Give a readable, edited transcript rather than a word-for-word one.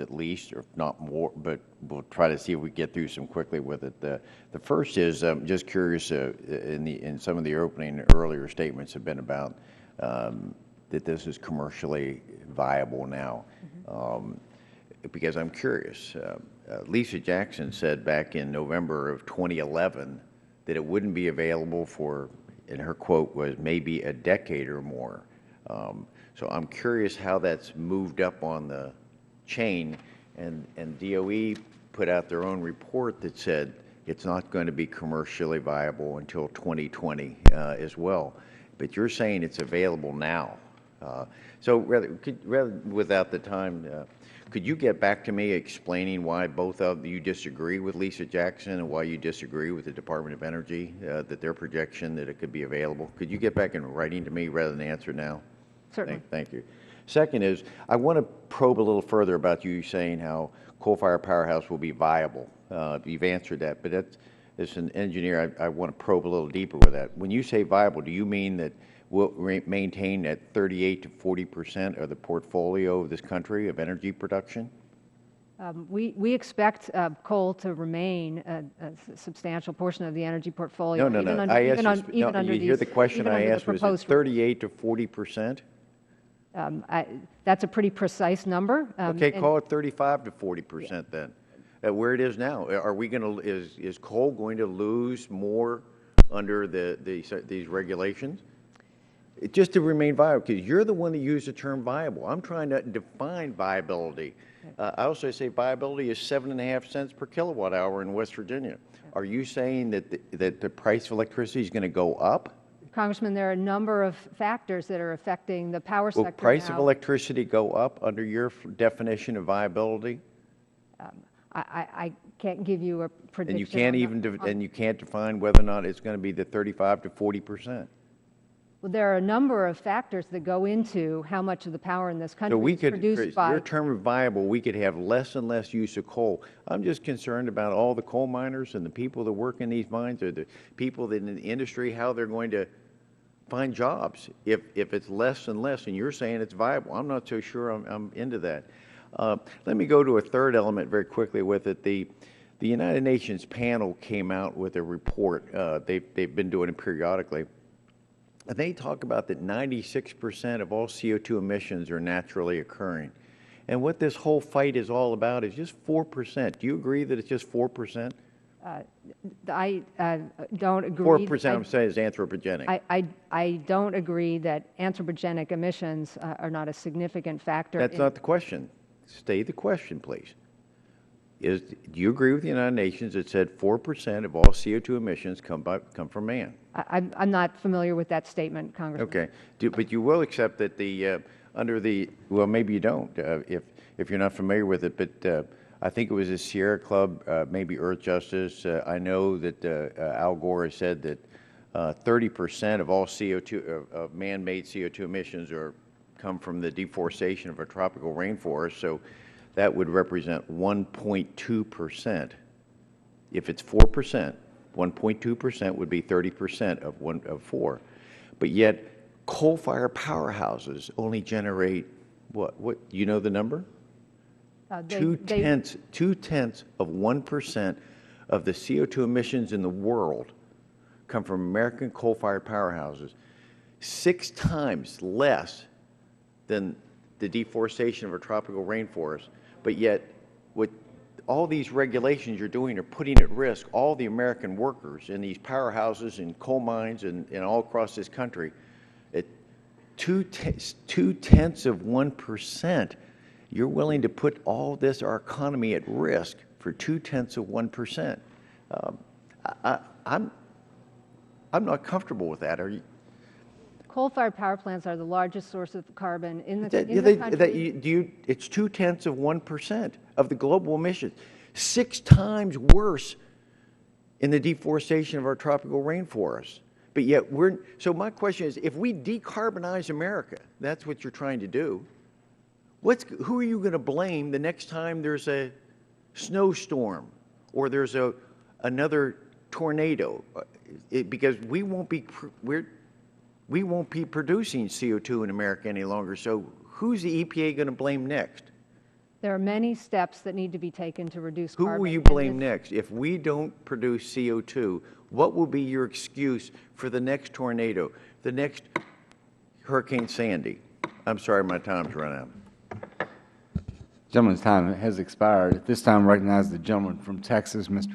at least, or if not more, but we'll try to see if we get through some quickly with it. The first is, just curious, in some of the opening earlier statements have been about that this is commercially viable now. Because I'm curious, Lisa Jackson said back in November of 2011 that it wouldn't be available for, and her quote was, maybe a decade or more. So I'm curious how that's moved up on the chain, and DOE put out their own report that said it's not going to be commercially viable until 2020 as well. But you're saying it's available now. So rather without the time, could you get back to me explaining why both of you disagree with Lisa Jackson and why you disagree with the Department of Energy, that their projection that it could be available? Could you get back in writing to me rather than answer now? Certainly. Thank you. Second is, I want to probe a little further about you saying how coal-fired powerhouse will be viable. You've answered that, but as an engineer, I want to probe a little deeper with that. When you say viable, do you mean that we'll maintain at 38 to 40% of the portfolio of this country of energy production? We expect coal to remain a substantial portion of the energy portfolio. No. You hear the question I asked was it 38 to 40%? That's a pretty precise number. Okay, call it 35 to 40% then. Where it is now, are we going to? Is coal going to lose more under these regulations? Just to remain viable, because you're the one that used the term viable. I'm trying to define viability. I also say viability is 7.5 cents per kilowatt hour in West Virginia. Are you saying that the price of electricity is going to go up? Congressman, there are a number of factors that are affecting the power sector. Will price of electricity go up under your definition of viability? I can't give you a prediction. And you can't and you can't define whether or not it's going to be the 35 to 40%. Well, there are a number of factors that go into how much of the power in this country is produced by. Your term of viable, we could have less and less use of coal. I'm just concerned about all the coal miners and the people that work in these mines, or the people that in the industry, how they're going to find jobs if it's less and less, and you're saying it's viable. I'm not so sure I'm into that. Let me go to a third element very quickly with it. The United Nations panel came out with a report. They've been doing it periodically. And they talk about that 96% of all CO2 emissions are naturally occurring. And what this whole fight is all about is just 4%. Do you agree that it's just 4%? I don't agree. 4%, I'm saying, is anthropogenic. I don't agree that anthropogenic emissions are not a significant factor. That's not the question. State the question, please. Do you agree with the United Nations that said 4% of all CO2 emissions come from man? I'm not familiar with that statement, Congressman. Okay, but you will accept that well, maybe you don't if you're not familiar with it, but I think it was the Sierra Club, maybe Earth Justice. I know that Al Gore has said that 30% of all CO2, of man-made CO2 emissions come from the deforestation of a tropical rainforest, so that would represent 1.2%. If it's 4%, 1.2% would be 30% of 4. But yet, coal-fired powerhouses only generate what? Do you know the number? Two tenths of 1% of the CO2 emissions in the world come from American coal-fired powerhouses. 6 times less than the deforestation of a tropical rainforest. But yet, what all these regulations you're doing are putting at risk all the American workers in these powerhouses and coal mines and all across this country. At 2/10 of 1%, you're willing to put all this, our economy, at risk for 2/10 of 1%. I'm not comfortable with that. Are you? Coal-fired power plants are the largest source of carbon in the country. It's 2/10 of 1% of the global emissions. 6 times worse in the deforestation of our tropical rainforests. But yet so my question is, if we decarbonize America, that's what you're trying to do, who are you going to blame the next time there's a snowstorm or there's another tornado? Because we won't be producing CO2 in America any longer. So who's the EPA going to blame next? There are many steps that need to be taken to reduce Who carbon. will you and blame this- next? If we don't produce CO2, what will be your excuse for the next tornado, the next Hurricane Sandy? I'm sorry, my time's run out. Gentleman's time has expired. At this time, recognize the gentleman from Texas, Mr.